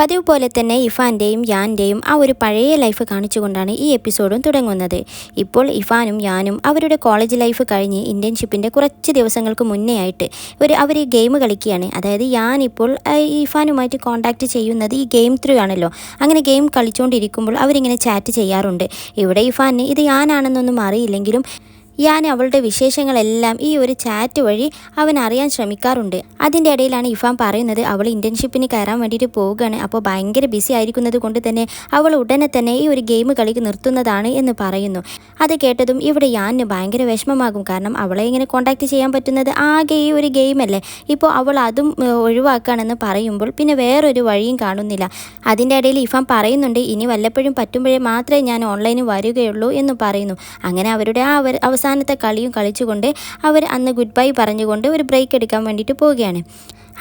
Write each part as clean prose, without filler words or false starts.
പതിവ് പോലെ തന്നെ ഇഫാൻ്റെയും യാൻ്റെയും ആ ഒരു പഴയ ലൈഫ് കാണിച്ചുകൊണ്ടാണ് ഈ എപ്പിസോഡും തുടങ്ങുന്നത്. ഇപ്പോൾ ഇഫാനും യാനും അവരുടെ കോളേജ് ലൈഫ് കഴിഞ്ഞ് ഇൻറ്റേൺഷിപ്പിൻ്റെ കുറച്ച് ദിവസങ്ങൾക്ക് മുന്നേ ആയിട്ട് അവർ ഗെയിം കളിക്കുകയാണ്. അതായത് യാൻ ഇപ്പോൾ ഇഫാനുമായിട്ട് കോൺടാക്റ്റ് ചെയ്യുന്നത് ഈ ഗെയിം ത്രൂ ആണല്ലോ. അങ്ങനെ ഗെയിം കളിച്ചുകൊണ്ടിരിക്കുമ്പോൾ അവരിങ്ങനെ ചാറ്റ് ചെയ്യാറുണ്ട്. ഇവിടെ ഇഫാന് ഇത് യാനാണെന്നൊന്നും അറിയില്ലെങ്കിലും യാൻ അവളുടെ വിശേഷങ്ങളെല്ലാം ഈ ഒരു ചാറ്റ് വഴി അവൻ അറിയാൻ ശ്രമിക്കാറുണ്ട്. അതിൻ്റെ ഇടയിലാണ് ഇഫാൻ പറയുന്നത് അവൾ ഇൻറ്റേൺഷിപ്പിന് കയറാൻ വേണ്ടിയിട്ട് പോവുകയാണ്. അപ്പോൾ ഭയങ്കര ബിസി ആയിരിക്കുന്നത് കൊണ്ട് തന്നെ അവൾ ഉടനെ തന്നെ ഈ ഒരു ഗെയിം കളിക്ക് നിർത്തുന്നതാണ് എന്ന് പറയുന്നു. അത് കേട്ടതും ഇവിടെ യാന് ഭയങ്കര വിഷമമാകും. കാരണം അവളെ ഇങ്ങനെ കോൺടാക്റ്റ് ചെയ്യാൻ പറ്റുന്നത് ആകെ ഈ ഒരു ഗെയിമല്ലേ. ഇപ്പോൾ അവൾ അതും ഒഴിവാക്കുകയാണെന്ന് പറയുമ്പോൾ പിന്നെ വേറൊരു വഴിയും കാണുന്നില്ല. അതിൻ്റെ ഇടയിൽ ഇഫാൻ പറയുന്നുണ്ട് ഇനി വല്ലപ്പോഴും പറ്റുമ്പോഴേ മാത്രമേ ഞാൻ ഓൺലൈനിൽ വരികയുള്ളൂ എന്ന് പറയുന്നു. അങ്ങനെ അവരുടെ ആ അവസാനത്തെ കളിയും കളിച്ചുകൊണ്ട് അവർ അന്ന് ഗുഡ് ബൈ പറഞ്ഞുകൊണ്ട് ഒരു ബ്രേക്ക് എടുക്കാൻ വേണ്ടിയിട്ട് പോവുകയാണ്.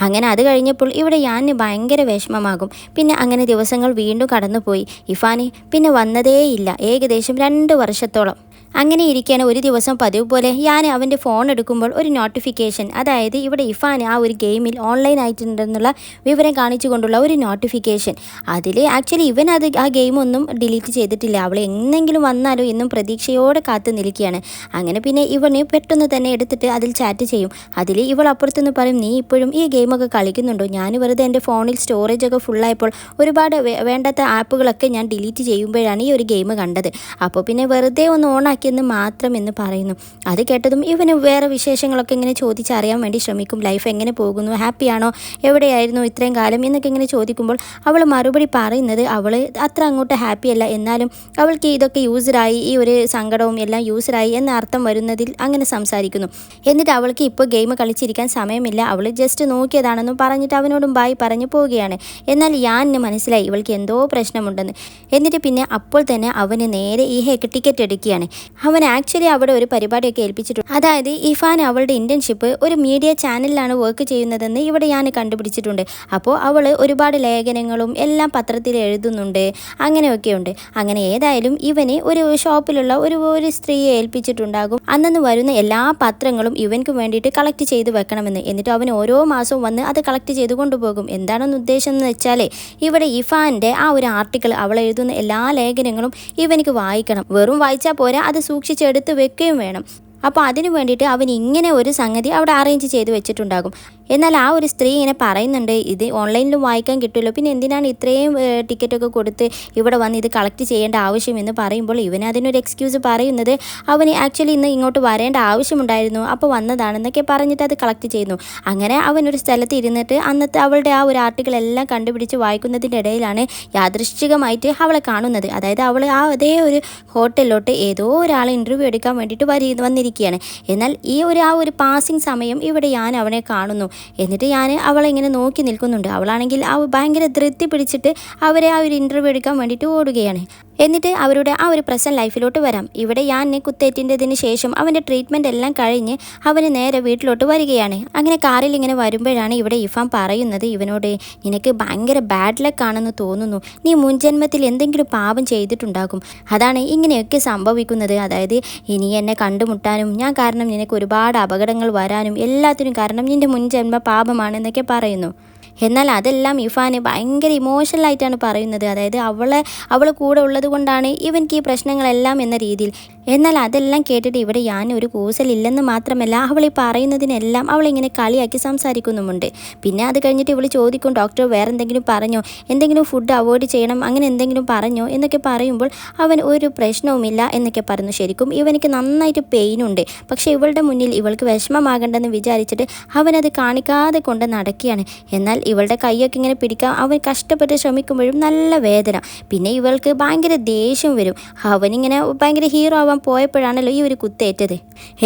അങ്ങനെ അത് കഴിഞ്ഞപ്പോൾ ഇവിടെ യാന് ഭയങ്കര വിഷമമാകും. പിന്നെ അങ്ങനെ ദിവസങ്ങൾ വീണ്ടും കടന്നുപോയി. ഇഫാന് പിന്നെ വന്നതേയില്ല ഏകദേശം 2 വർഷത്തോളം. അങ്ങനെ ഇരിക്കുകയാണ് ഒരു ദിവസം പതിവ് പോലെ യാൻ അവൻ്റെ ഫോൺ എടുക്കുമ്പോൾ ഒരു നോട്ടിഫിക്കേഷൻ, അതായത് ഇവിടെ ഇഫാൻ ആ ഒരു ഗെയിമിൽ ഓൺലൈൻ ആയിട്ടുണ്ടെന്നുള്ള വിവരം കാണിച്ചുകൊണ്ടുള്ള ഒരു നോട്ടിഫിക്കേഷൻ. അതിൽ ആക്ച്വലി ഇവൻ ആ ഗെയിമൊന്നും ഡിലീറ്റ് ചെയ്തിട്ടില്ല. അവൾ എന്നെങ്കിലും വന്നാലോ എന്നും പ്രതീക്ഷയോടെ കാത്തു നിൽക്കുകയാണ്. അങ്ങനെ പിന്നെ ഇവന് പെട്ടെന്ന് തന്നെ എടുത്തിട്ട് അതിൽ ചാറ്റ് ചെയ്യും. അതിൽ ഇവൾ അപ്പുറത്തുനിന്ന് പറയും നീ ഇപ്പോഴും ഈ ഗെയിമൊക്കെ കളിക്കുന്നുണ്ടോ? ഞാൻ വെറുതെ എൻ്റെ ഫോണിൽ സ്റ്റോറേജൊക്കെ ഫുള്ളായപ്പോൾ ഒരുപാട് വേണ്ടാത്ത ആപ്പുകളൊക്കെ ഞാൻ ഡിലീറ്റ് ചെയ്യുമ്പോഴാണ് ഈ ഒരു ഗെയിം കണ്ടത്. അപ്പോൾ പിന്നെ വെറുതെ ഒന്ന് ഓണാക്കി എന്ന് മാത്രം എന്ന് പറയുന്നു. അത് കേട്ടതും ഇവന് വേറെ വിശേഷങ്ങളൊക്കെ ഇങ്ങനെ ചോദിച്ചറിയാൻ വേണ്ടി ശ്രമിക്കും. ലൈഫ് എങ്ങനെ പോകുന്നു, ഹാപ്പിയാണോ, എവിടെയായിരുന്നു ഇത്രയും കാലം എന്നൊക്കെ ഇങ്ങനെ ചോദിക്കുമ്പോൾ അവൾ മറുപടി പറയുന്നത് അവൾ അത്ര അങ്ങോട്ട് ഹാപ്പിയല്ല, എന്നാലും അവൾക്ക് ഇതൊക്കെ യൂസറായി, ഈ ഒരു സങ്കടവും എല്ലാം യൂസറായി എന്ന അർത്ഥം വരുന്നതിൽ അങ്ങനെ സംസാരിക്കുന്നു. എന്നിട്ട് അവൾക്ക് ഇപ്പോൾ ഗെയിം കളിച്ചിരിക്കാൻ സമയമില്ല, അവൾ ജസ്റ്റ് നോക്കിയതാണെന്നും പറഞ്ഞിട്ട് അവനോടും ബായ് പറഞ്ഞു പോവുകയാണ്. എന്നാൽ യാന് മനസ്സിലായി ഇവൾക്ക് എന്തോ പ്രശ്നമുണ്ടെന്ന്. എന്നിട്ട് പിന്നെ അപ്പോൾ തന്നെ അവന് നേരെ ഈ ടിക്കറ്റ് എടുക്കുകയാണ്. അവൻ ആക്ച്വലി അവിടെ ഒരു പരിപാടിയൊക്കെ ഏൽപ്പിച്ചിട്ടുണ്ട്. അതായത് ഇഫാൻ അവളുടെ ഇൻറ്റേൺഷിപ്പ് ഒരു മീഡിയ ചാനലിലാണ് വർക്ക് ചെയ്യുന്നതെന്ന് ഇവിടെ ഞാൻ കണ്ടുപിടിച്ചിട്ടുണ്ട്. അപ്പോൾ അവൾ ഒരുപാട് ലേഖനങ്ങളും എല്ലാം പത്രത്തിൽ എഴുതുന്നുണ്ട്, അങ്ങനെയൊക്കെയുണ്ട്. അങ്ങനെ ഏതായാലും ഇവന് ഒരു ഷോപ്പിലുള്ള ഒരു സ്ത്രീയെ ഏൽപ്പിച്ചിട്ടുണ്ടാകും അന്നു വരുന്ന എല്ലാ പത്രങ്ങളും ഇവൻക്ക് വേണ്ടിയിട്ട് കളക്ട് ചെയ്ത് വെക്കണമെന്ന്. എന്നിട്ട് അവൻ ഓരോ മാസവും വന്ന് അത് കളക്ട് ചെയ്ത് കൊണ്ടുപോകും. എന്താണെന്ന് ഉദ്ദേശം എന്ന് വെച്ചാൽ ഇവിടെ ഇഫാൻ്റെ ആ ഒരു ആർട്ടിക്കിൾ, അവൾ എഴുതുന്ന എല്ലാ ലേഖനങ്ങളും ഇവനിക്ക് വായിക്കണം. വെറും വായിച്ചാൽ പോരാ, അത് സൂക്ഷിച്ചെടുത്ത് വെക്കുകയും വേണം. അപ്പോൾ അതിനു വേണ്ടിയിട്ട് അവൻ ഇങ്ങനെ ഒരു സംഗതി അവിടെ അറേഞ്ച് ചെയ്ത് വെച്ചിട്ടുണ്ടാകും. എന്നാൽ ആ ഒരു സ്ത്രീ ഇങ്ങനെ പറയുന്നുണ്ട് ഇത് ഓൺലൈനിലും വായിക്കാൻ കിട്ടുമല്ലോ, പിന്നെ എന്തിനാണ് ഇത്രയും ടിക്കറ്റൊക്കെ കൊടുത്ത് ഇവിടെ വന്ന് ഇത് കളക്ട് ചെയ്യേണ്ട ആവശ്യം എന്ന് പറയുമ്പോൾ ഇവൻ അതിനൊരു എക്സ്ക്യൂസ് പറയുന്നത് അവന് ആക്ച്വലി ഇന്ന് ഇങ്ങോട്ട് വരേണ്ട ആവശ്യമുണ്ടായിരുന്നു, അപ്പോൾ വന്നതാണെന്നൊക്കെ പറഞ്ഞിട്ട് അത് കളക്ട് ചെയ്യുന്നു. അങ്ങനെ അവനൊരു സ്ഥലത്ത് ഇരുന്നിട്ട് അന്നത്തെ അവളുടെ ആ ഒരു ആർട്ടിക്കിൾ എല്ലാം കണ്ടുപിടിച്ച് വായിക്കുന്നതിൻ്റെ ഇടയിലാണ് യാദൃശ്ചികമായിട്ട് അവളെ കാണുന്നത്. അതായത് അവൾ അതേ ഒരു ഹോട്ടലിലോട്ട് ഏതോ ഒരാളെ ഇൻ്റർവ്യൂ എടുക്കാൻ വേണ്ടിയിട്ട് വന്നിരിക്കുകയാണ്. എന്നാൽ ആ ഒരു പാസിങ് സമയം ഇവിടെ ഞാൻ അവനെ കാണുന്നു. എന്നിട്ട് ഞാൻ അവളെ ഇങ്ങനെ നോക്കി നിൽക്കുന്നുണ്ട്. അവളാണെങ്കിൽ ഭയങ്കര ധൃതി പിടിച്ചിട്ട് അവരെ ആ ഒരു ഇൻ്റർവ്യൂ എടുക്കാൻ വേണ്ടിയിട്ട് ഓടുകയാണ്. എന്നിട്ട് അവരുടെ ആ ഒരു പ്രസൻറ്റ് ലൈഫിലോട്ട് വരാം. ഇവിടെ യാന് കുത്തേറ്റിൻ്റെതിന് ശേഷം അവൻ്റെ ട്രീറ്റ്മെൻറ്റ് എല്ലാം കഴിഞ്ഞ് അവന് നേരെ വീട്ടിലോട്ട് വരികയാണ്. അങ്ങനെ കാറിൽ ഇങ്ങനെ വരുമ്പോഴാണ് ഇവിടെ ഇഫാൻ പറയുന്നത് ഇവനോട് നിനക്ക് ഭയങ്കര ബാഡ് ലക്ക് ആണെന്ന് തോന്നുന്നു, നീ മുൻജന്മത്തിൽ എന്തെങ്കിലും പാപം ചെയ്തിട്ടുണ്ടാകും, അതാണ് ഇങ്ങനെയൊക്കെ സംഭവിക്കുന്നത്. അതായത് ഇനി എന്നെ കണ്ടുമുട്ടാനും ഞാൻ കാരണം നിനക്ക് ഒരുപാട് അപകടങ്ങൾ വരാനും എല്ലാത്തിനും കാരണം നിൻ്റെ മുൻജന്മ പാപമാണെന്നൊക്കെ പറയുന്നു. എന്നാൽ അതെല്ലാം ഇഫാന് ഭയങ്കര ഇമോഷണലായിട്ടാണ് പറയുന്നത്. അതായത് അവൾ കൂടെ ഉള്ളത് കൊണ്ടാണ് ഇവൻക്ക് ഈ പ്രശ്നങ്ങളെല്ലാം എന്ന രീതിയിൽ. എന്നാൽ അതെല്ലാം കേട്ടിട്ട് ഇവിടെ ഞാൻ ഒരു കൂസലില്ലെന്ന് മാത്രമല്ല അവൾ ഈ പറയുന്നതിനെല്ലാം അവളിങ്ങനെ കളിയാക്കി സംസാരിക്കുന്നുമുണ്ട്. പിന്നെ അത് കഴിഞ്ഞിട്ട് ഇവൾ ചോദിക്കും ഡോക്ടർ വേറെ എന്തെങ്കിലും പറഞ്ഞോ, എന്തെങ്കിലും ഫുഡ് അവോയ്ഡ് ചെയ്യണം അങ്ങനെ എന്തെങ്കിലും പറഞ്ഞോ എന്നൊക്കെ പറയുമ്പോൾ അവൻ ഒരു പ്രശ്നവുമില്ല എന്നൊക്കെ പറഞ്ഞു. ശരിക്കും ഇവനിക്ക് നന്നായിട്ട് പെയിനുണ്ട്. പക്ഷേ ഇവളുടെ മുന്നിൽ ഇവൾക്ക് വിഷമമാകണ്ടെന്ന് വിചാരിച്ചിട്ട് അവനത് കാണിക്കാതെ കൊണ്ട് നടക്കുകയാണ്. എന്നാൽ ഇവളുടെ കൈയൊക്കെ ഇങ്ങനെ പിടിക്കാൻ അവൻ കഷ്ടപ്പെട്ട് ശ്രമിക്കുമ്പോഴും നല്ല വേദന. പിന്നെ ഇവൾക്ക് ഭയങ്കര ദേഷ്യം വരും. അവനിങ്ങനെ ഭയങ്കര ഹീറോ ആവാൻ പോയപ്പോഴാണല്ലോ ഈ ഒരു കുത്തേറ്റത്.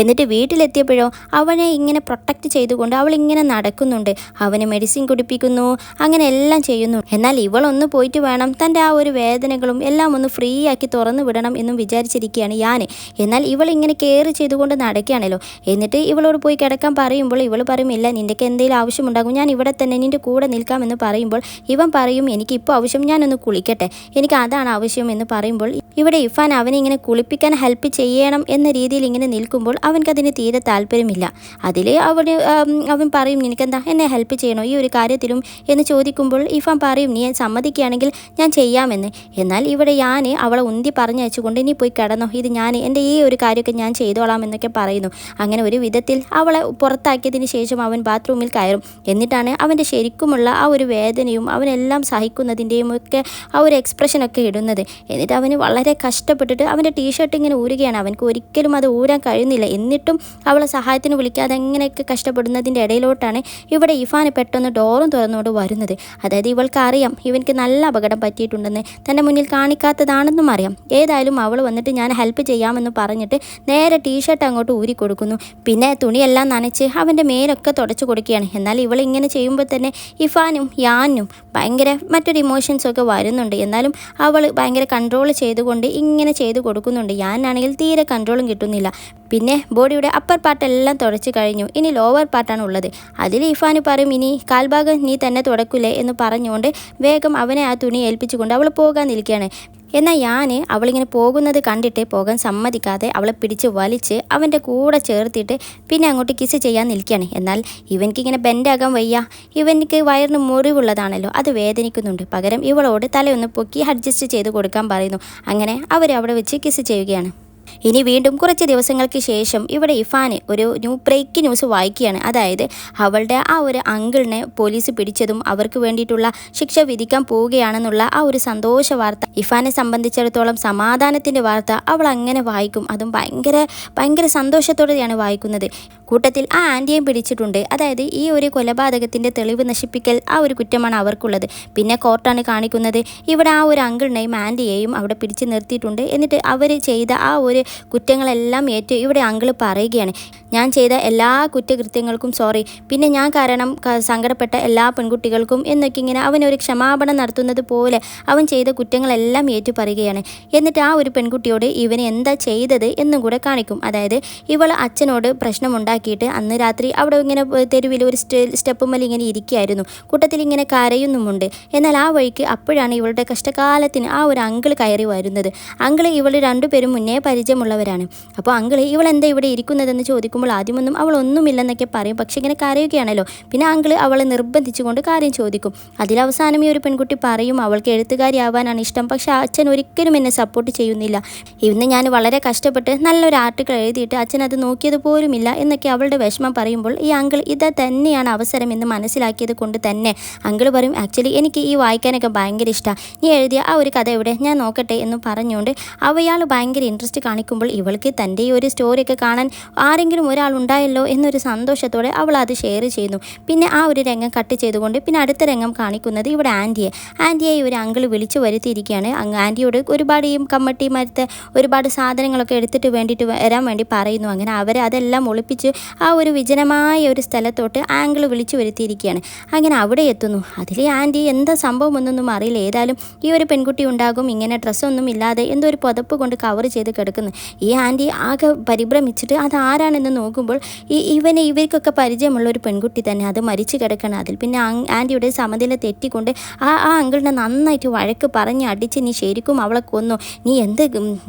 എന്നിട്ട് വീട്ടിലെത്തിയപ്പോഴോ അവനെ ഇങ്ങനെ പ്രൊട്ടക്റ്റ് ചെയ്തുകൊണ്ട് അവൾ ഇങ്ങനെ നടക്കുന്നുണ്ട്, അവന് മെഡിസിൻ കുടിപ്പിക്കുന്നു, അങ്ങനെ എല്ലാം ചെയ്യുന്നു. എന്നാൽ ഇവളൊന്ന് പോയിട്ട് വേണം തൻ്റെ ആ ഒരു വേദനകളും എല്ലാം ഒന്ന് ഫ്രീ ആക്കി തുറന്നു വിടണം എന്നും വിചാരിച്ചിരിക്കുകയാണ് ഞാൻ. എന്നാൽ ഇവൾ ഇങ്ങനെ കെയർ ചെയ്തുകൊണ്ട് നടക്കുകയാണല്ലോ. എന്നിട്ട് ഇവളോട് പോയി കിടക്കാൻ പറയുമ്പോൾ ഇവൾ പറയും ഇല്ല നിൻ്റെക്ക് എന്തെങ്കിലും ആവശ്യമുണ്ടാകും, ഞാൻ ഇവിടെ തന്നെ നിൻ്റെ കൂടെ നിൽക്കാമെന്ന് പറയുമ്പോൾ ഇവൻ പറയും എനിക്കിപ്പോൾ ആവശ്യം ഞാനൊന്ന് കുളിക്കട്ടെ, എനിക്ക് അതാണ് ആവശ്യം എന്ന് പറയുമ്പോൾ ഇവിടെ ഇഫാൻ അവനെ ഇങ്ങനെ കുളിപ്പിക്കാൻ ഹെൽപ്പ് ചെയ്യണം എന്ന രീതിയിൽ ഇങ്ങനെ നിൽക്കുമ്പോൾ അവൻക്കതിന് തീരെ താല്പര്യമില്ല. അതിൽ അവൻ പറയും, നിനക്കെന്താ എന്നെ ഹെൽപ്പ് ചെയ്യണോ ഈ ഒരു കാര്യത്തിലും എന്ന് ചോദിക്കുമ്പോൾ ഇഫാൻ പറയും, നീ സമ്മതിക്കുകയാണെങ്കിൽ ഞാൻ ചെയ്യാമെന്ന്. എന്നാൽ ഇവിടെ ഞാൻ അവളെ ഉന്തി പറഞ്ഞയച്ചുകൊണ്ട് നീ പോയി കിടന്നോ, ഇത് ഞാൻ എൻ്റെ ഈ ഒരു കാര്യമൊക്കെ ഞാൻ ചെയ്തോളാം എന്നൊക്കെ പറയുന്നു. അങ്ങനെ ഒരു വിധത്തിൽ അവളെ പുറത്താക്കിയതിന് ശേഷം അവൻ ബാത്റൂമിൽ കയറും. എന്നിട്ടാണ് അവൻ്റെ ശരിക്കുമുള്ള ആ ഒരു വേദനയും അവനെല്ലാം സഹിക്കുന്നതിൻ്റെയും ഒക്കെ ആ ഒരു എക്സ്പ്രഷനൊക്കെ ഇടുന്നത്. എന്നിട്ട് അവന് വളരെ കഷ്ടപ്പെട്ടിട്ട് അവൻ്റെ ടീഷർട്ട് ഇങ്ങനെ ഊരുകയാണ്. അവനക്ക് ഒരിക്കലും അത് ഊരാൻ കഴിയുന്നില്ല. എന്നിട്ടും അവളെ സഹായത്തിന് വിളിക്കാതെ എങ്ങനെയൊക്കെ കഷ്ടപ്പെടുന്നതിൻ്റെ ഇടയിലോട്ടാണ് ഇവിടെ ഇഫാന് പെട്ടെന്ന് ഡോറും തുറന്നുകൊണ്ട് വരുന്നത്. അതായത് ഇവൾക്ക് അറിയാം ഇവനക്ക് നല്ല അപകടം പറ്റിയിട്ടുണ്ടെന്ന്, തൻ്റെ മുന്നിൽ കാണിക്കാത്തതാണെന്നും അറിയാം. ഏതായാലും അവൾ വന്നിട്ട് ഞാൻ ഹെൽപ്പ് ചെയ്യാമെന്ന് പറഞ്ഞിട്ട് നേരെ ടീഷർട്ട് അങ്ങോട്ട് ഊരി കൊടുക്കുന്നു. പിന്നെ തുണിയെല്ലാം നനച്ച് അവൻ്റെ മേലൊക്കെ തുടച്ചു കൊടുക്കുകയാണ്. എന്നാൽ ഇവൾ ഇങ്ങനെ ചെയ്യുമ്പോൾ തന്നെ ഇഫാനും യാനും ഭയങ്കര മറ്റൊരു ഇമോഷൻസൊക്കെ വരുന്നുണ്ട്. എന്നാലും അവൾ ഭയങ്കര കൺട്രോൾ ചെയ്തുകൊണ്ട് ഇങ്ങനെ ചെയ്തു കൊടുക്കുന്നുണ്ട്. ഞാനാണെങ്കിൽ തീരെ കൺട്രോളും കിട്ടുന്നില്ല. പിന്നെ ബോഡിയുടെ അപ്പർ പാർട്ടെല്ലാം തുടച്ച് കഴിഞ്ഞു, ഇനി ലോവർ പാർട്ടാണ് ഉള്ളത്. അതിൽ ഇഫാന് പറയും, ഇനി കാൽഭാഗം നീ തന്നെ തുടക്കില്ലേ എന്ന് പറഞ്ഞുകൊണ്ട് വേഗം അവനെ ആ തുണി ഏൽപ്പിച്ചുകൊണ്ട് അവൾ പോകാൻ നിൽക്കുകയാണ്. എന്നാൽ അവളിങ്ങനെ പോകുന്നത് കണ്ടിട്ട് പോകാൻ സമ്മതിക്കാതെ അവളെ പിടിച്ച് വലിച്ച് അവൻ്റെ കൂടെ ചേർത്തിട്ട് പിന്നെ അങ്ങോട്ട് കിസ് ചെയ്യാൻ നിൽക്കുകയാണ്. എന്നാൽ ഇവനിക്കിങ്ങനെ ബെൻഡാകാൻ വയ്യ, ഇവനിക്ക് വയറിന് മുറിവുള്ളതാണല്ലോ, അത് വേദനിക്കുന്നുണ്ട്. പകരം ഇവളോട് തലയൊന്ന് പൊക്കി അഡ്ജസ്റ്റ് ചെയ്ത് കൊടുക്കാൻ പറയുന്നു. അങ്ങനെ അവർ അവിടെ വെച്ച് കിസ് ചെയ്യുകയാണ്. ഇനി വീണ്ടും കുറച്ച് ദിവസങ്ങൾക്ക് ശേഷം ഇവിടെ ഇഫാന് ഒരു ബ്രേക്ക് ന്യൂസ് വായിക്കുകയാണ്. അതായത് അവളുടെ ആ ഒരു അങ്കിളിനെ പോലീസ് പിടിച്ചതും അവർക്ക് വേണ്ടിയിട്ടുള്ള ശിക്ഷ വിധിക്കാൻ പോവുകയാണെന്നുള്ള ആ ഒരു സന്തോഷ വാർത്ത, ഇഫാനെ സംബന്ധിച്ചിടത്തോളം സമാധാനത്തിൻ്റെ വാർത്ത അവൾ അങ്ങനെ വായിക്കും. അതും ഭയങ്കര സന്തോഷത്തോടെയാണ് വായിക്കുന്നത്. കൂട്ടത്തിൽ ആ ആൻറ്റിയെയും പിടിച്ചിട്ടുണ്ട്. അതായത് ഈ ഒരു കൊലപാതകത്തിൻ്റെ തെളിവ് നശിപ്പിക്കൽ ആ ഒരു കുറ്റമാണ് അവർക്കുള്ളത്. പിന്നെ കോർട്ടാണ് കാണിക്കുന്നത് ഇവിടെ ആ ഒരു അങ്കിളിനെയും ആൻറ്റിയെയും അവിടെ പിടിച്ച് നിർത്തിയിട്ടുണ്ട്. എന്നിട്ട് അവർ ചെയ്ത ആ ഒരു കുറ്റങ്ങളെല്ലാം ഏറ്റു ഇവിടെ അങ്കിള് പറയുകയാണ്, ഞാൻ ചെയ്ത എല്ലാ കുറ്റകൃത്യങ്ങൾക്കും സോറി, പിന്നെ ഞാൻ കാരണം സങ്കടപ്പെട്ട എല്ലാ പെൺകുട്ടികൾക്കും എന്നൊക്കെ ഇങ്ങനെ അവനൊരു ക്ഷമാപണം നടത്തുന്നത് പോലെ അവൻ ചെയ്ത കുറ്റങ്ങളെല്ലാം ഏറ്റു പറയുകയാണ്. എന്നിട്ട് ആ ഒരു പെൺകുട്ടിയോട് ഇവന് എന്താ ചെയ്തത് എന്നും കൂടെ കാണിക്കും. അതായത് ഇവൾ അച്ഛനോട് പ്രശ്നമുണ്ടാക്കിയിട്ട് അന്ന് രാത്രി അവിടെ ഇങ്ങനെ തെരുവിൽ ഒരു സ്റ്റെപ്പുമ്മൽ ഇങ്ങനെ ഇരിക്കുകയായിരുന്നു. കൂട്ടത്തിൽ ഇങ്ങനെ കരയുന്നുമുണ്ട്. എന്നാൽ ആ വഴിക്ക് അപ്പോഴാണ് ഇവളുടെ കഷ്ടകാലത്തിന് ആ ഒരു അങ്കിള് കയറി വരുന്നത്. അങ്കിള് ഇവൾ രണ്ടുപേരും മുന്നേ പരിചയമുള്ളവരാണ്. അപ്പോൾ അങ്കിള് ഇവളെന്താ ഇവിടെ ഇരിക്കുന്നതെന്ന് ചോദിക്കുമ്പോൾ ആദ്യമൊന്നും അവൾ ഒന്നുമില്ലെന്നൊക്കെ പറയും. പക്ഷെ ഇങ്ങനെ കരയുകയാണല്ലോ. പിന്നെ അങ്കിള് അവളെ നിർബന്ധിച്ചുകൊണ്ട് കാര്യം ചോദിക്കും. അതിലവസാനം ഈ ഒരു പെൺകുട്ടി പറയും, അവൾക്ക് എഴുത്തുകാരിയാവാനാണ് ഇഷ്ടം, പക്ഷെ അച്ഛൻ ഒരിക്കലും എന്നെ സപ്പോർട്ട് ചെയ്യുന്നില്ല. ഇന്ന് ഞാൻ വളരെ കഷ്ടപ്പെട്ട് നല്ലൊരു ആർട്ടിക്കിൾ എഴുതിയിട്ട് അച്ഛൻ അത് നോക്കിയത് പോലുമില്ല എന്നൊക്കെ അവളുടെ വിഷമം പറയുമ്പോൾ ഈ അങ്കിൾ ഇത് തന്നെയാണ് അവസരം എന്ന് മനസ്സിലാക്കിയത് കൊണ്ട് തന്നെ അങ്കിൾ പറയും, ആക്ച്വലി എനിക്ക് ഈ വായിക്കാനൊക്കെ ഭയങ്കര ഇഷ്ടമാണ്, നീ എഴുതിയ ആ ഒരു കഥ എവിടെ, ഞാൻ നോക്കട്ടെ എന്ന് പറഞ്ഞുകൊണ്ട് അവയാൾ ഭയങ്കര ഇൻട്രസ്റ്റ് കാണിക്കുമ്പോൾ ഇവൾക്ക് തൻ്റെ ഈ ഒരു സ്റ്റോറിയൊക്കെ കാണാൻ ആരെങ്കിലും ഒരാളുണ്ടായല്ലോ എന്നൊരു സന്തോഷത്തോടെ അവൾ അത് ഷെയർ ചെയ്യുന്നു. പിന്നെ ആ ഒരു രംഗം കട്ട് ചെയ്തുകൊണ്ട് പിന്നെ അടുത്ത രംഗം കാണിക്കുന്നത് ഇവിടെ ആൻറ്റിയെ ഒരു അങ്കിൾ വിളിച്ചു വരുത്തിയിരിക്കുകയാണ്. ആൻറ്റിയോട് ഒരുപാട് ഈ കമ്മട്ടി മരത്തെ ഒരുപാട് സാധനങ്ങളൊക്കെ എടുത്തിട്ട് വരാൻ വേണ്ടി പറയുന്നു. അങ്ങനെ അവരെ അതെല്ലാം ഒളിപ്പിച്ച് ആ ഒരു വിജനമായ ഒരു സ്ഥലത്തോട്ട് ആങ്കിൾ വിളിച്ചു വരുത്തിയിരിക്കുകയാണ്. അങ്ങനെ അവിടെ എത്തുന്നു. അതിൽ ആൻറ്റി എന്താ സംഭവം ഒന്നൊന്നും അറിയില്ല. ഏതായാലും ഈ ഒരു പെൺകുട്ടി ഉണ്ടാകും ഇങ്ങനെ ഡ്രസ്സൊന്നും ഇല്ലാതെ എന്തോ ഒരു പുതപ്പ് കൊണ്ട് കവർ ചെയ്ത് കിടക്കുന്നു. ഈ ആൻറ്റി ആകെ പരിഭ്രമിച്ചിട്ട് അത് ആരാണെന്ന് നോക്കുമ്പോൾ ഇവർക്കൊക്കെ പരിചയമുള്ള ഒരു പെൺകുട്ടി തന്നെ, അത് മരിച്ചു കിടക്കണം. അതിൽ പിന്നെ ആൻറ്റിയുടെ സമനില തെറ്റിക്കൊണ്ട് ആ അങ്കിളിനെ നന്നായിട്ട് വഴക്ക് പറഞ്ഞ് അടിച്ച്, നീ ശരിക്കും അവളെ കൊന്നു, നീ എന്ത്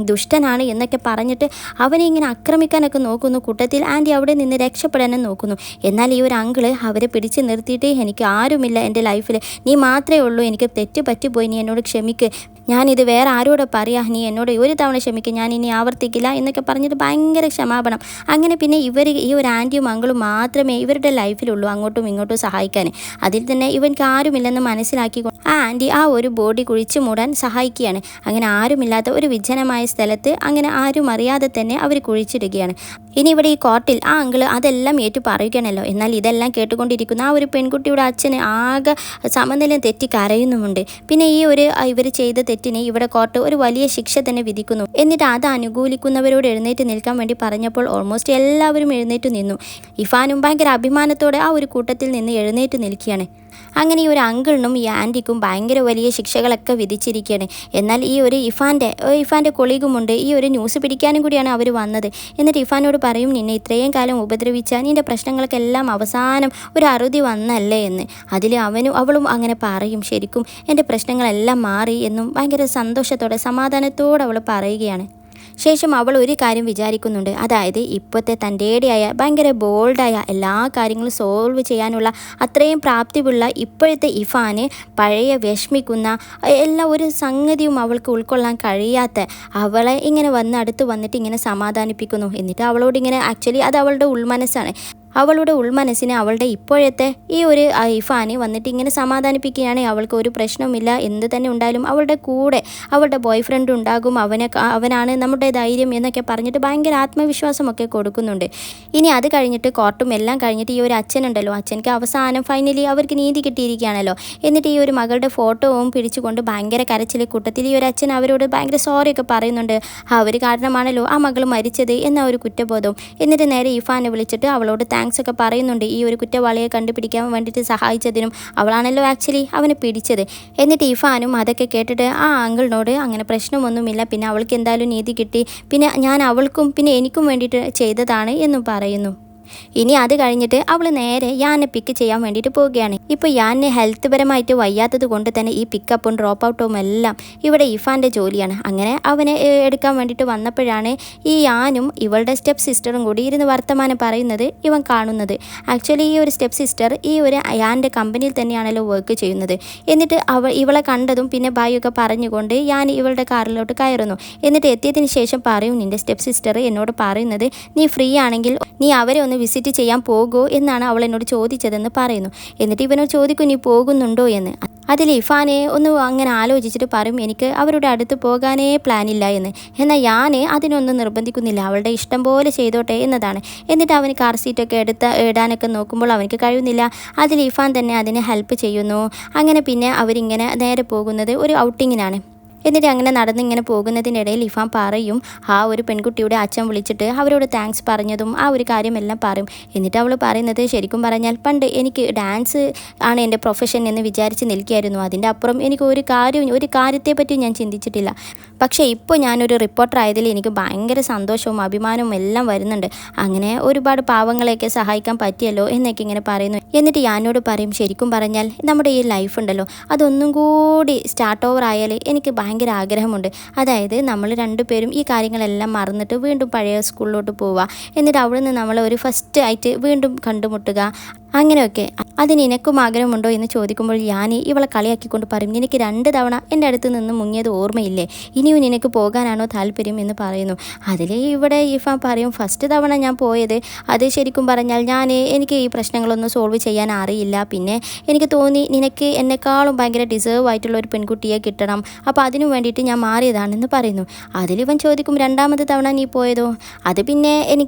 ദുഷ്ടനാണ് എന്നൊക്കെ പറഞ്ഞിട്ട് അവനെ ഇങ്ങനെ ആക്രമിക്കാനൊക്കെ നോക്കുന്നു. കൂട്ടത്തിൽ ആൻറ്റി അവിടെ നിന്ന് രക്ഷപ്പെടാനും നോക്കുന്നു. എന്നാൽ ഈ ഒരു അങ്കിള് അവരെ പിടിച്ച് നിർത്തിയിട്ട്, എനിക്ക് ആരുമില്ല എൻ്റെ ലൈഫിൽ, നീ മാത്രമേ ഉള്ളൂ, എനിക്ക് തെറ്റ് പറ്റിപ്പോയി, നീ എന്നോട് ക്ഷമിക്ക്, ഞാനിത് വേറെ ആരോട് പറയാം, നീ എന്നോട് ഒരു തവണ ക്ഷമിക്കുക, ഞാൻ ഇനി ആവർത്തിക്കില്ല എന്നൊക്കെ പറഞ്ഞിട്ട് ഭയങ്കര ക്ഷമാപണം. അങ്ങനെ പിന്നെ ഈ ഒരു ആൻറ്റിയും അങ്കിളും മാത്രമേ ഇവരുടെ ലൈഫിലുള്ളൂ അങ്ങോട്ടും ഇങ്ങോട്ടും സഹായിക്കാൻ. അതിൽ തന്നെ ഇവർക്ക് ആരുമില്ലെന്ന് മനസ്സിലാക്കിക്കൊണ്ട് ആ ആൻറ്റി ആ ഒരു ബോഡി കുഴിച്ചു മൂടാൻ സഹായിക്കുകയാണ്. അങ്ങനെ ആരുമില്ലാത്ത ഒരു വിജനമായ സ്ഥലത്ത് അങ്ങനെ ആരും അറിയാതെ തന്നെ അവർ കുഴിച്ചിടുകയാണ്. ഇനി ഇവിടെ ഈ കോർട്ടിൽ ആ അങ്കിള് അതെല്ലാം ഏറ്റു പറയുകയാണല്ലോ. എന്നാൽ ഇതെല്ലാം കേട്ടുകൊണ്ടിരിക്കുന്ന ആ ഒരു പെൺകുട്ടിയുടെ അച്ഛന് ആകെ സമനില തെറ്റി കരയുന്നുമുണ്ട്. പിന്നെ ഇവർ ചെയ്ത തെറ്റിന് ഇവിടെ കോർട്ട് ഒരു വലിയ ശിക്ഷ തന്നെ വിധിക്കുന്നു. എന്നിട്ട് അത് അനുകൂലിക്കുന്നവരോട് എഴുന്നേറ്റ് നിൽക്കാൻ വേണ്ടി പറഞ്ഞപ്പോൾ ഓൾമോസ്റ്റ് എല്ലാവരും എഴുന്നേറ്റ് നിന്നു. ഇഫാനും ഭയങ്കര അഭിമാനത്തോടെ ആ ഒരു കൂട്ടത്തിൽ നിന്ന് എഴുന്നേറ്റ് നിൽക്കുകയാണ്. അങ്ങനെ ഈ ഒരു അങ്കിളിനും ഈ ആൻറ്റിക്കും ഭയങ്കര വലിയ ശിക്ഷകളൊക്കെ വിധിച്ചിരിക്കുകയാണ്. എന്നാൽ ഈ ഒരു ഇഫാൻ്റെ കൊളീഗുമുണ്ട്. ഈ ഒരു ന്യൂസ് പിടിക്കാനും കൂടിയാണ് അവർ വന്നത്. എന്നിട്ട് ഇഫാനോട് പറയും, നിന്നെ ഇത്രയും കാലം ഉപദ്രവിച്ച നിൻ്റെ പ്രശ്നങ്ങൾക്കെല്ലാം അവസാനം ഒരു അറുതി വന്നല്ലേ എന്ന്. അതിൽ അവളും അങ്ങനെ പറയും, ശരിക്കും എൻ്റെ പ്രശ്നങ്ങളെല്ലാം മാറി എന്നും ഭയങ്കര സന്തോഷത്തോടെ സമാധാനത്തോടെ അവൾ പറയുകയാണ്. ശേഷം അവൾ ഒരു കാര്യം വിചാരിക്കുന്നുണ്ട്. അതായത് ഇപ്പോഴത്തെ തൻ്റെയായ ഭയങ്കര ബോൾഡായ എല്ലാ കാര്യങ്ങളും സോൾവ് ചെയ്യാനുള്ള അത്രയും പ്രാപ്തിയുള്ള ഇപ്പോഴത്തെ ഇഫാന് പഴയ വിഷമിക്കുന്ന എല്ലാ ഒരു സംഗതിയും അവൾക്ക് ഉൾക്കൊള്ളാൻ കഴിയാത്ത അവളെ ഇങ്ങനെ അടുത്ത് വന്നിട്ട് ഇങ്ങനെ സമാധാനിപ്പിക്കുന്നു. എന്നിട്ട് അവളോട് ഇങ്ങനെ ആക്ച്വലി അത് അവളുടെ ഉൾമനസ്സാണ്. അവളുടെ ഉൾമനസ്സിനെ അവളുടെ ഇപ്പോഴത്തെ ഈ ഒരു ഇഫാന് വന്നിട്ട് ഇങ്ങനെ സമാധാനിപ്പിക്കുകയാണ്. അവൾക്ക് ഒരു പ്രശ്നവുമില്ല, എന്ത് തന്നെ ഉണ്ടായാലും അവളുടെ കൂടെ അവളുടെ ബോയ് ഫ്രണ്ട് ഉണ്ടാകും, അവനാണ് നമ്മുടെ ധൈര്യം എന്നൊക്കെ പറഞ്ഞിട്ട് ഭയങ്കര ആത്മവിശ്വാസമൊക്കെ കൊടുക്കുന്നുണ്ട്. ഇനി അത് കഴിഞ്ഞിട്ട് കോർട്ടും എല്ലാം കഴിഞ്ഞിട്ട് ഈ ഒരു അച്ഛനുണ്ടല്ലോ, അച്ഛനക്ക് അവസാനം ഫൈനലി അവർക്ക് നീതി കിട്ടിയിരിക്കുകയാണല്ലോ. എന്നിട്ട് ഈ ഒരു മകളുടെ ഫോട്ടോവും പിടിച്ചുകൊണ്ട് ഭയങ്കര കരച്ചിലെ കൂട്ടത്തിൽ ഈ ഒരു അച്ഛൻ അവരോട് ഭയങ്കര സോറിയൊക്കെ പറയുന്നുണ്ട്. അവർ കാരണമാണല്ലോ ആ മകൾ മരിച്ചത് എന്ന ഒരു കുറ്റബോധവും. എന്നിട്ട് നേരെ ഇഫാനെ വിളിച്ചിട്ട് അവളോട് താങ്ക്സ് ഒക്കെ പറയുന്നുണ്ട്, ഈ ഒരു കുറ്റവാളിയെ കണ്ടുപിടിക്കാൻ വേണ്ടിയിട്ട് സഹായിച്ചതിനും. അവളാണല്ലോ ആക്ച്വലി അവനെ പിടിച്ചത്. എന്നിട്ട് ഇഫാനും അതൊക്കെ കേട്ടിട്ട് ആ അങ്കിളിനോട് അങ്ങനെ പ്രശ്നമൊന്നുമില്ല, പിന്നെ അവൾക്ക് എന്തായാലും നീതി കിട്ടി, പിന്നെ ഞാൻ അവൾക്കും പിന്നെ എനിക്കും വേണ്ടിയിട്ട് ചെയ്തതാണ് എന്നും പറയുന്നു. ഇനി അത് കഴിഞ്ഞിട്ട് അവൾ നേരെ യാനെ പിക്ക് ചെയ്യാൻ വേണ്ടിയിട്ട് പോവുകയാണ്. ഇപ്പോൾ യാനെ ഹെൽത്ത് പരമായിട്ട് വയ്യാത്തത് കൊണ്ട് തന്നെ ഈ പിക്കപ്പും ഡ്രോപ്പ് ഔട്ടും എല്ലാം ഇവിടെ ഇഫാൻ്റെ ജോലിയാണ്. അങ്ങനെ അവനെ എടുക്കാൻ വേണ്ടിയിട്ട് വന്നപ്പോഴാണ് ഈ യാനും ഇവളുടെ സ്റ്റെപ്പ് സിസ്റ്ററും കൂടി ഇരുന്ന് വർത്തമാനം പറയുന്നത് ഇവൻ കാണുന്നത്. ആക്ച്വലി ഈ ഒരു സ്റ്റെപ്പ് സിസ്റ്റർ ഈ ഒരു യാൻ്റെ കമ്പനിയിൽ തന്നെയാണല്ലോ വർക്ക് ചെയ്യുന്നത്. എന്നിട്ട് ഇവളെ കണ്ടതും പിന്നെ ബായൊക്കെ പറഞ്ഞുകൊണ്ട് യാൻ ഇവളുടെ കാറിലോട്ട് കയറുന്നു. എന്നിട്ട് എത്തിയതിന് ശേഷം പറയും, നിൻ്റെ സ്റ്റെപ്പ് സിസ്റ്റർ എന്നോട് പറയുന്നത് നീ ഫ്രീ ആണെങ്കിൽ നീ അവരെ ഒന്ന് വിസിറ്റ് ചെയ്യാൻ പോകുമോ എന്നാണ് അവൾ എന്നോട് ചോദിച്ചതെന്ന് പറയുന്നു. എന്നിട്ട് ഇവനോട് ചോദിക്കും, നീ പോകുന്നുണ്ടോ എന്ന്. അതിൽ ഇഫാനെ ഒന്ന് അങ്ങനെ ആലോചിച്ചിട്ട് പറയും, എനിക്ക് അവരുടെ അടുത്ത് പോകാനേ പ്ലാനില്ല എന്ന്. എന്നാൽ ഞാൻ അതിനൊന്നും നിർബന്ധിക്കുന്നില്ല, അവളുടെ ഇഷ്ടം പോലെ ചെയ്തോട്ടെ എന്നതാണ്. എന്നിട്ട് അവന് കാർ സീറ്റൊക്കെ ഇടാനൊക്കെ നോക്കുമ്പോൾ അവനക്ക് കഴിയുന്നില്ല. അതിൽ ഇഫാൻ തന്നെ അതിനെ ഹെൽപ്പ് ചെയ്യുന്നു. അങ്ങനെ പിന്നെ അവരിങ്ങനെ നേരെ പോകുന്നത് ഒരു ഔട്ടിങ്ങിനാണ്. എന്നിട്ട് അങ്ങനെ നടന്നിങ്ങനെ പോകുന്നതിനിടയിൽ ഇഫാൻ പറയും, ആ ഒരു പെൺകുട്ടിയുടെ അച്ഛൻ വിളിച്ചിട്ട് അവരോട് താങ്ക്സ് പറഞ്ഞതും ആ ഒരു കാര്യമെല്ലാം പറയും. എന്നിട്ട് അവൾ പറയുന്നത്, ശരിക്കും പറഞ്ഞാൽ പണ്ട് എനിക്ക് ഡാൻസ് ആണ് എൻ്റെ പ്രൊഫഷൻ എന്ന് വിചാരിച്ച് നിൽക്കുകയായിരുന്നു. അതിൻ്റെ അപ്പുറം എനിക്ക് ഒരു കാര്യത്തെപ്പറ്റി ഞാൻ ചിന്തിച്ചിട്ടില്ല. പക്ഷേ ഇപ്പോൾ ഞാനൊരു റിപ്പോർട്ടർ ആയതിൽ എനിക്ക് ഭയങ്കര സന്തോഷവും അഭിമാനവും എല്ലാം വരുന്നുണ്ട്. അങ്ങനെ ഒരുപാട് പാവങ്ങളെയൊക്കെ സഹായിക്കാൻ പറ്റിയല്ലോ എന്നൊക്കെ ഇങ്ങനെ പറയുന്നു. എന്നിട്ട് ഞാനോട് പറയും, ശരിക്കും പറഞ്ഞാൽ നമ്മുടെ ഈ ലൈഫ് ഉണ്ടല്ലോ, അതൊന്നും കൂടി സ്റ്റാർട്ട് ഓവർ ആയാൽ എനിക്ക് ഭയങ്കര ആഗ്രഹമുണ്ട്. അതായത് നമ്മൾ രണ്ടുപേരും ഈ കാര്യങ്ങളെല്ലാം മറന്നിട്ട് വീണ്ടും പഴയ സ്കൂളിലോട്ട് പോവുക, എന്നിട്ട് അവിടെ നിന്ന് നമ്മൾ ഒരു ഫസ്റ്റ് ആയിട്ട് വീണ്ടും കണ്ടുമുട്ടുക, അങ്ങനെയൊക്കെ. അതിന് നിനക്കും ആഗ്രഹമുണ്ടോ എന്ന് ചോദിക്കുമ്പോൾ ഞാൻ ഇവളെ കളിയാക്കിക്കൊണ്ട് പറയും, നിനക്ക് 2 തവണ എൻ്റെ അടുത്ത് നിന്ന് മുങ്ങിയത് ഓർമ്മയില്ലേ, ഇനിയും നിനക്ക് പോകാനാണോ താല്പര്യം എന്ന് പറയുന്നു. അതിൽ ഇവിടെ ഇഫാൻ പറയും, ഫസ്റ്റ് തവണ ഞാൻ പോയത് അത് ശരിക്കും പറഞ്ഞാൽ എനിക്ക് ഈ പ്രശ്നങ്ങളൊന്നും സോൾവ് ചെയ്യാൻ അറിയില്ല, പിന്നെ എനിക്ക് തോന്നി നിനക്ക് എന്നെക്കാളും ഭയങ്കര ഡിസേർവ് ആയിട്ടുള്ള ഒരു പെൺകുട്ടിയെ കിട്ടണം, അപ്പോൾ അതിനു വേണ്ടിയിട്ട് ഞാൻ മാറിയതാണെന്ന് പറയുന്നു. അതിലിവൻ ചോദിക്കും, 2ാമത്തെ തവണ നീ പോയതോ? അത് പിന്നെ